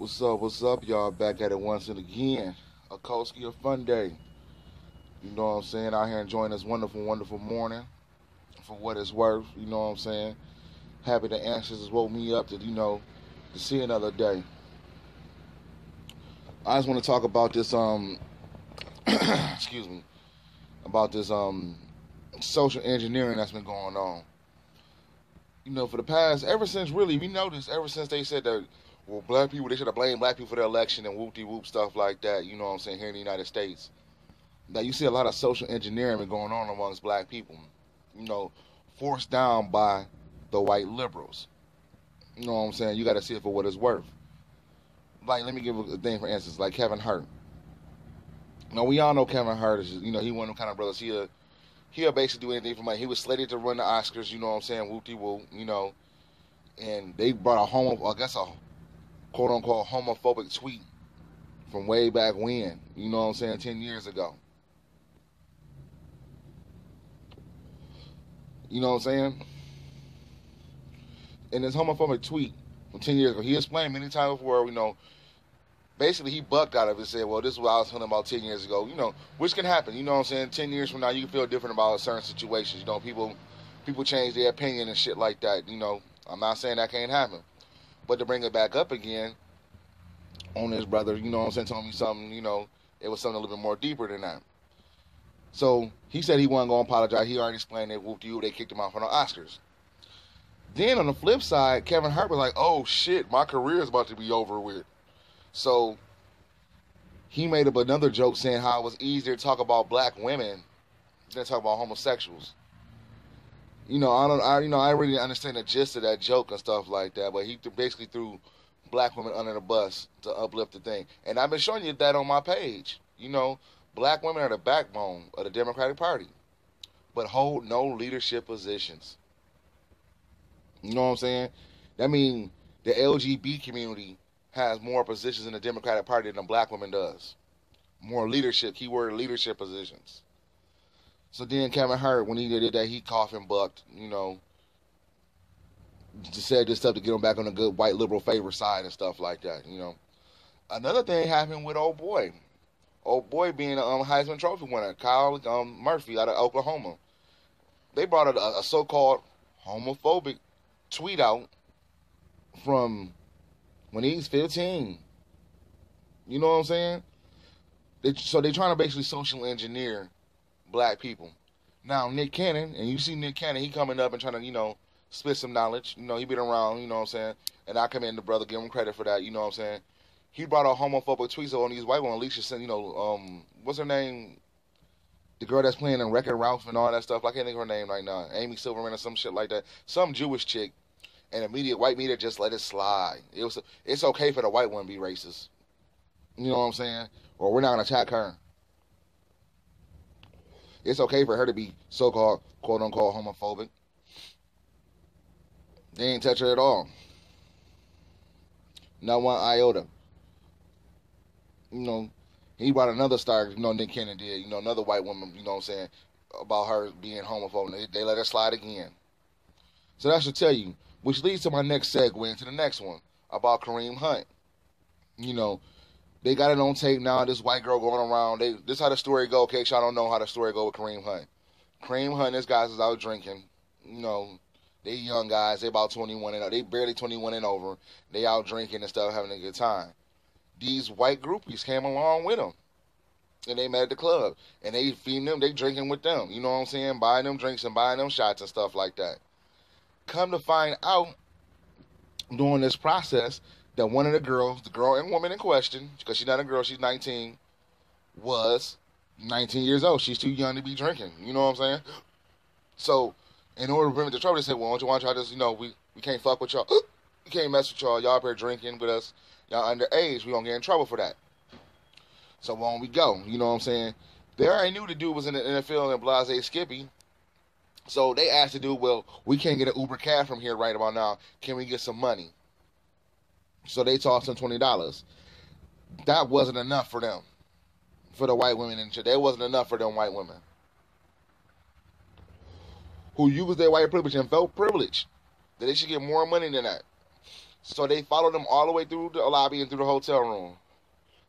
What's up, y'all? Back at it once and again. Iskosi Umfundisi. You know what I'm saying? Out here enjoying this wonderful, wonderful morning for what it's worth. You know what I'm saying? Happy the ancestors woke me up to see another day. I just want to talk about this, excuse me, about this, social engineering that's been going on. For the past, ever since really, we noticed, ever since they said that, well, black people, they should have blamed black people for the election and whoop de whoop stuff like that, you know what I'm saying, here in the United States. Now, you see a lot of social engineering going on amongst black people, you know, forced down by the white liberals. You know what I'm saying? You got to see it for what it's worth. Like, let me give a thing for instance, like Kevin Hart. Now, we all know Kevin Hart is, he one of them kind of brothers. He'll basically do anything for money. He was slated to run the Oscars, you know what I'm saying, whoop de whoop, and they brought a quote unquote homophobic tweet from way back when, you know what I'm saying, 10 years ago. You know what I'm saying? In this homophobic tweet from 10 years ago, he explained many times before, basically he bucked out of it and said, well, this is what I was feeling about 10 years ago, which can happen, you know what I'm saying? 10 years from now, you can feel different about certain situations. People change their opinion and shit like that, I'm not saying that can't happen. But to bring it back up again on his brother, you know what I'm saying, told me something, it was something a little bit more deeper than that. So he said he wasn't going to apologize. He already explained that whoop de whoop, they kicked him out from the Oscars. Then on the flip side, Kevin Hart was like, oh shit, my career is about to be over with. So he made up another joke saying how it was easier to talk about black women than to talk about homosexuals. I really didn't understand the gist of that joke and stuff like that, but he basically threw black women under the bus to uplift the thing. And I've been showing you that on my page. Black women are the backbone of the Democratic Party, but hold no leadership positions. You know what I'm saying? That means the LGBT community has more positions in the Democratic Party than the black woman does. More leadership, keyword leadership positions. So then Kevin Hart, when he did that, he coughed and bucked, just said this stuff to get him back on the good white liberal favor side and stuff like that. Another thing happened with old boy. Old boy being a Heisman Trophy winner, Kyle Murphy out of Oklahoma. They brought a so-called homophobic tweet out from when he's 15. You know what I'm saying? So they're trying to basically social engineer black people. Now, Nick Cannon, and you see Nick Cannon, he coming up and trying to, spit some knowledge. He been around, you know what I'm saying? And I commend the brother, give him credit for that, you know what I'm saying? He brought a homophobic tweet on these white women. Alicia said, what's her name? The girl that's playing in Wreck-It Ralph and all that stuff. I can't think of her name right now. Amy Silverman or some shit like that. Some Jewish chick. And white media just let it slide. It's okay for the white woman to be racist. You know what I'm saying? Or we're not going to attack her. It's okay for her to be so-called, quote-unquote, homophobic. They ain't touch her at all. Not one iota. He brought another star, Nick Cannon did, another white woman, you know what I'm saying, about her being homophobic. They let her slide again. So that should tell you, which leads to my next segue into the next one, about Kareem Hunt. They got it on tape now, this white girl going around. This how the story go, in case y'all don't know how the story go with Kareem Hunt. Kareem Hunt, this guys is out drinking. They young guys, they about 21 and they barely 21 and over. They out drinking and stuff, having a good time. These white groupies came along with them. And they met at the club. And they feeding them, they drinking with them. You know what I'm saying? Buying them drinks and buying them shots and stuff like that. Come to find out during this process that one of the girls, the girl and woman in question, because she's not a girl, she's 19, was 19 years old. She's too young to be drinking. You know what I'm saying? So, in order to prevent the trouble, they said, well, why don't y'all just, we can't fuck with y'all. We can't mess with y'all. Y'all up here drinking with us. Y'all underage. We don't get in trouble for that. So on we go. You know what I'm saying? They already knew the dude was in the NFL and Blase Skippy. So they asked the dude, well, we can't get an Uber cab from here right about now. Can we get some money? So they tossed him $20. That wasn't enough for them. For the white women. And that wasn't enough for them white women. Who used their white privilege and felt privileged. That they should get more money than that. So they followed them all the way through the lobby and through the hotel room.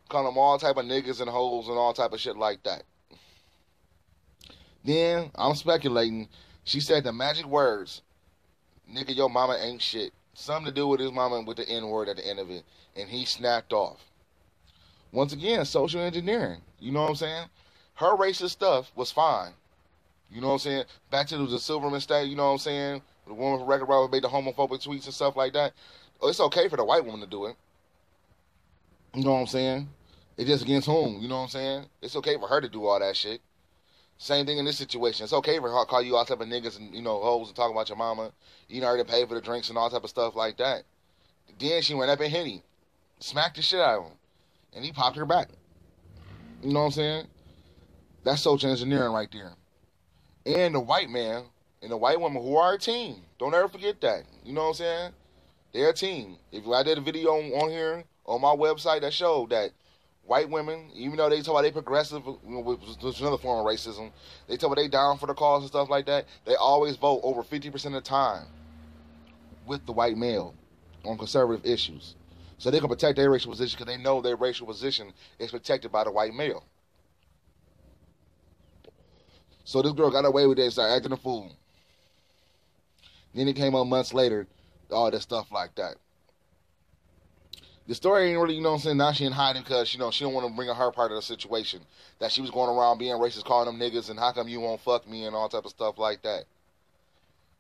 Calling them all type of niggas and hoes and all type of shit like that. Then, I'm speculating, she said the magic words, nigga, your mama ain't shit. Something to do with his mama with the N-word at the end of it. And he snapped off. Once again, social engineering. You know what I'm saying? Her racist stuff was fine. You know what I'm saying? Back to the Silverman state, you know what I'm saying? The woman from Record Robber made the homophobic tweets and stuff like that. It's okay for the white woman to do it. You know what I'm saying? It's just against whom, you know what I'm saying? It's okay for her to do all that shit. Same thing in this situation. It's okay for her to call you all type of niggas and, hoes and talk about your mama. You know her to pay for the drinks and all type of stuff like that. Then she went up and hit him. Smacked the shit out of him. And he popped her back. You know what I'm saying? That's social engineering right there. And the white man and the white woman who are a team. Don't ever forget that. You know what I'm saying? They're a team. If I did a video on here, on my website, that showed that white women, even though they talk about they progressive, which is another form of racism, they talk about they down for the cause and stuff like that, they always vote over 50% of the time with the white male on conservative issues. So they can protect their racial position because they know their racial position is protected by the white male. So this girl got away with it and started acting a fool. Then it came up months later, all this stuff like that. The story ain't really, you know what I'm saying, now she in hiding because, she don't want to bring up her part of the situation. That she was going around being racist, calling them niggas, and how come you won't fuck me, and all type of stuff like that.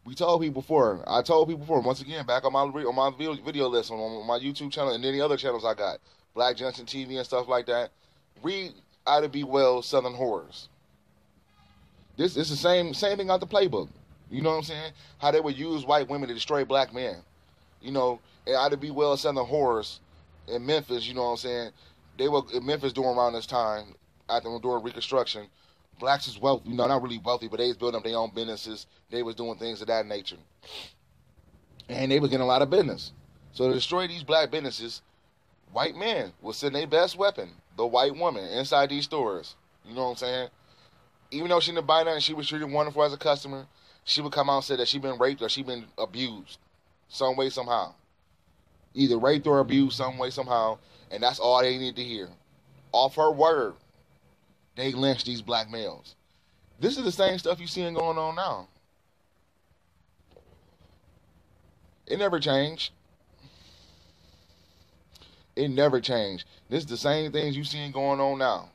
I told people before, once again, back on my video list, on my YouTube channel, and any other channels I got, Black Junction TV and stuff like that, read Ida B. Wells' Southern Horrors. This is the same thing out the playbook. You know what I'm saying? How they would use white women to destroy black men. And Ida B. Wells' Southern Horrors in Memphis, you know what I'm saying? They were in Memphis during around this time, during Reconstruction. Blacks is wealthy, not really wealthy, but they was building up their own businesses. They was doing things of that nature. And they was getting a lot of business. So to destroy these black businesses, white men will send their best weapon, the white woman, inside these stores. You know what I'm saying? Even though she didn't buy nothing, she was treated wonderful as a customer, she would come out and say that she been raped or she been abused some way, somehow. Either raped or abused some way, somehow, and that's all they need to hear. Off her word, they lynch these black males. This is the same stuff you seeing going on now. It never changed. It never changed. This is the same things you seeing going on now.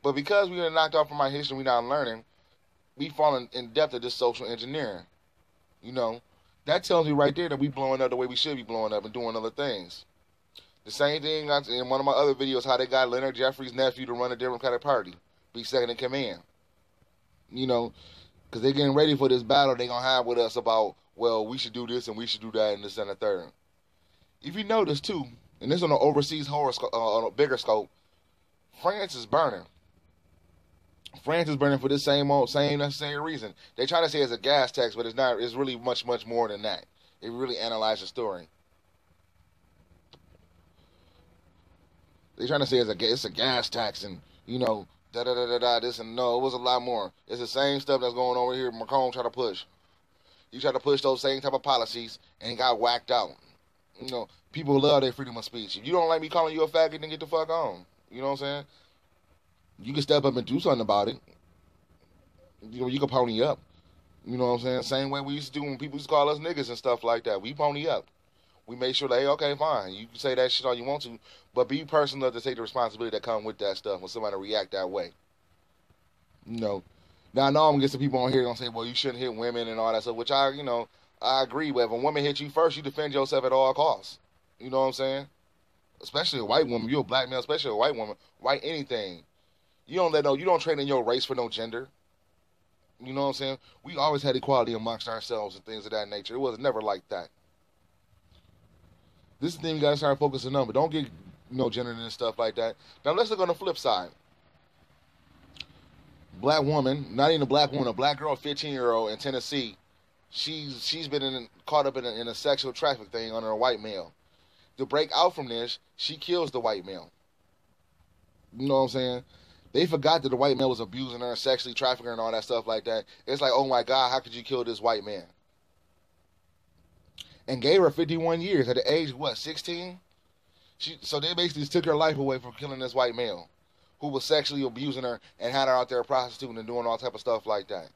But because we are knocked off from our history, we're not learning, we falling in depth of this social engineering. That tells me right there that we blowing up the way we should be blowing up and doing other things. The same thing in one of my other videos, how they got Leonard Jeffries' nephew to run a Democratic Party, be second in command. Because they're getting ready for this battle they're going to have with us about, well, we should do this and we should do that and this and the third. If you notice, too, and this on an overseas on a bigger scope, France is burning. France is burning for this same necessary reason. They try to say it's a gas tax, but it's not. It's really much, much more than that. If you really analyze the story. They trying to say it's a gas tax and, this and no, it was a lot more. It's the same stuff that's going on over here Macron try to push. He tried to push those same type of policies and got whacked out. People love their freedom of speech. If you don't like me calling you a faggot, then get the fuck on. You know what I'm saying? You can step up and do something about it. You can pony up. You know what I'm saying? Same way we used to do when people used to call us niggas and stuff like that. We pony up. We make sure that, hey, okay, fine. You can say that shit all you want to, but be person enough to take the responsibility that come with that stuff when somebody react that way. Now I know I'm going to get some people on here going to say, well, you shouldn't hit women and all that stuff, which I agree with. If a woman hits you first, you defend yourself at all costs. You know what I'm saying? Especially a white woman. You're a black male, especially a white woman. White anything. You don't trade in your race for no gender. You know what I'm saying? We always had equality amongst ourselves and things of that nature. It was never like that. This is the thing you gotta start focusing on, but don't get gender and stuff like that. Now let's look on the flip side. Black woman, not even a black woman, a black girl, 15-year-old in Tennessee. She's been caught up in a sexual traffic thing under a white male. To break out from this, she kills the white male. You know what I'm saying? They forgot that the white male was abusing her, sexually trafficking her, and all that stuff like that. It's like, oh my God, how could you kill this white man? and gave her 51 years at the age of what, 16? So they basically just took her life away from killing this white male who was sexually abusing her and had her out there prostituting and doing all type of stuff like that.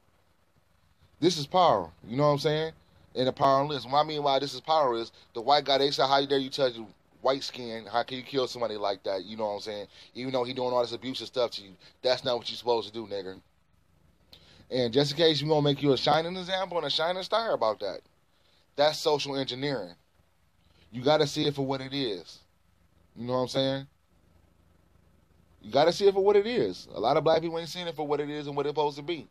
This is power. You know what I'm saying? And the powerless. What I mean by this is power is the white guy, they say, how dare you touch white skin? How can you kill somebody like that? You know what I'm saying? Even though he doing all this abusive stuff to you, that's not what you're supposed to do, nigga. And just in case, we're going to make you a shining example and a shining star about that. That's social engineering. You got to see it for what it is. You know what I'm saying? You got to see it for what it is. A lot of black people ain't seeing it for what it is and what it's supposed to be.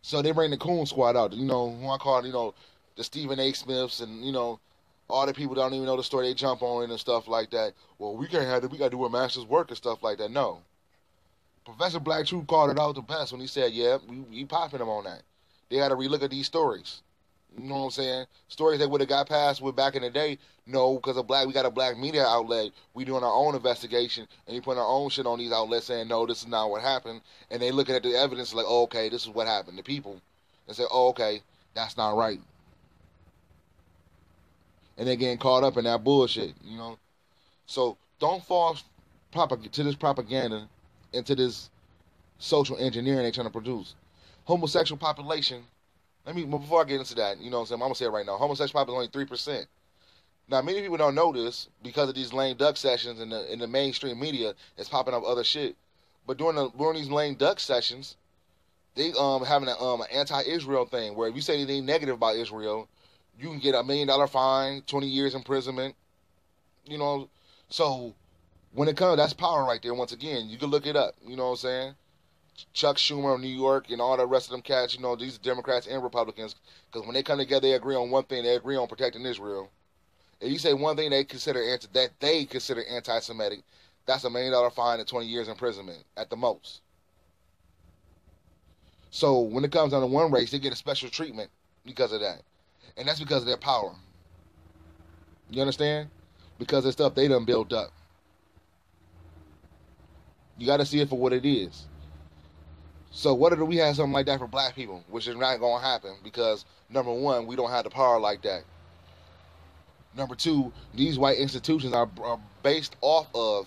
So they bring the coon squad out. You know, who I call it, the Stephen A. Smiths and, all the people that don't even know the story, they jump on it and stuff like that. Well, we can't have it. We got to do a master's work and stuff like that. No. Professor Black Truth called it out the best when he said, yeah, we popping them on that. They got to relook at these stories. You know what I'm saying? Stories that would have got passed with back in the day. No, because we got a black media outlet. We doing our own investigation, and we putting our own shit on these outlets saying, no, this is not what happened. And they looking at the evidence like, oh, okay, this is what happened to people. And say, oh, okay, that's not right. And they getting caught up in that bullshit, So don't fall to this propaganda and to this social engineering they're trying to produce. Homosexual population. Before I get into that, I'm going to say it right now. Homosexual population is only 3%. Now, many people don't know this because of these lame duck sessions in the mainstream media. It's popping up other shit. But during these lame duck sessions, they having an anti-Israel thing where if you say anything negative about Israel, you can get $1 million fine, 20 years imprisonment. So when it comes, that's power right there. Once again, you can look it up. You know what I'm saying? Chuck Schumer of New York and all the rest of them cats, these Democrats and Republicans, because when they come together, they agree on one thing. They agree on protecting Israel. If you say one thing they consider anti-Semitic, that's $1 million fine and 20 years imprisonment at the most. So when it comes down to one race, they get a special treatment because of that, and that's because of their power. You understand? Because of stuff they done built up. You got to see it for what it is. So what if we had something like that for black people, which is not going to happen because, number one, we don't have the power like that. Number two, these white institutions are based off of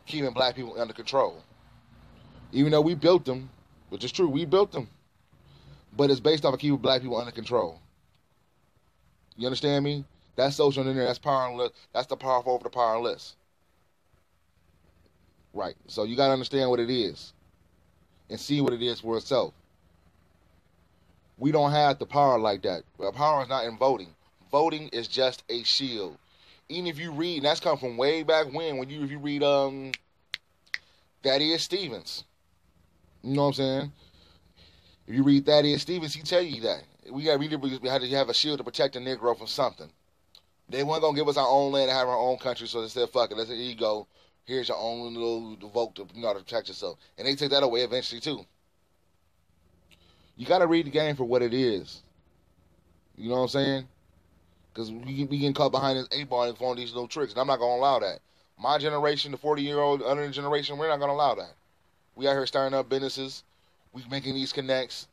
keeping black people under control. Even though we built them, which is true, we built them, but it's based off of keeping black people under control. You understand me? That's social engineering. That's powerless. That's the powerful over the powerless. Right. So you got to understand what it is and see what it is for itself. We don't have the power like that. The power is not in voting. Voting is just a shield. Even if you read, and that's come from way back when if you read Thaddeus Stevens. You know what I'm saying? If you read Thaddeus Stevens, he tell you that. We had to have a shield to protect the Negro from something. They weren't going to give us our own land and have our own country, so they said, fuck it, here you go. Here's your own little vote to, to protect yourself. And they take that away eventually, too. You got to read the game for what it is. You know what I'm saying? Because we getting caught behind this 8 ball and throwing these little tricks, and I'm not going to allow that. My generation, the 40-year-old under generation, we're not going to allow that. We out here starting up businesses. We making these connects.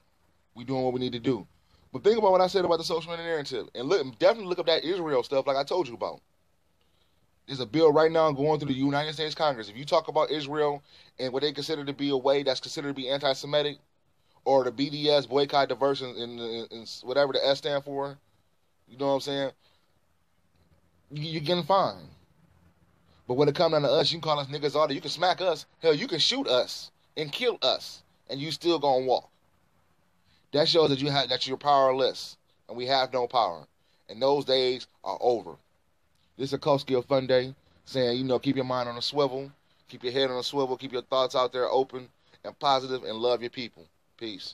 We doing what we need to do. But think about what I said about the social engineering tip. And definitely look up that Israel stuff like I told you about. There's a bill right now going through the United States Congress. If you talk about Israel and what they consider to be a way that's considered to be anti-Semitic, or the BDS, boycott, diversion, and whatever the S stand for, you know what I'm saying? You're getting fined. But when it comes down to us, you can call us niggas all day. You can smack us. Hell, you can shoot us and kill us, and you still gonna walk. That shows that you're powerless, and we have no power. And those days are over. This is Iskosi Umfundisi saying, keep your mind on a swivel, keep your head on a swivel, keep your thoughts out there open and positive, and love your people. Peace.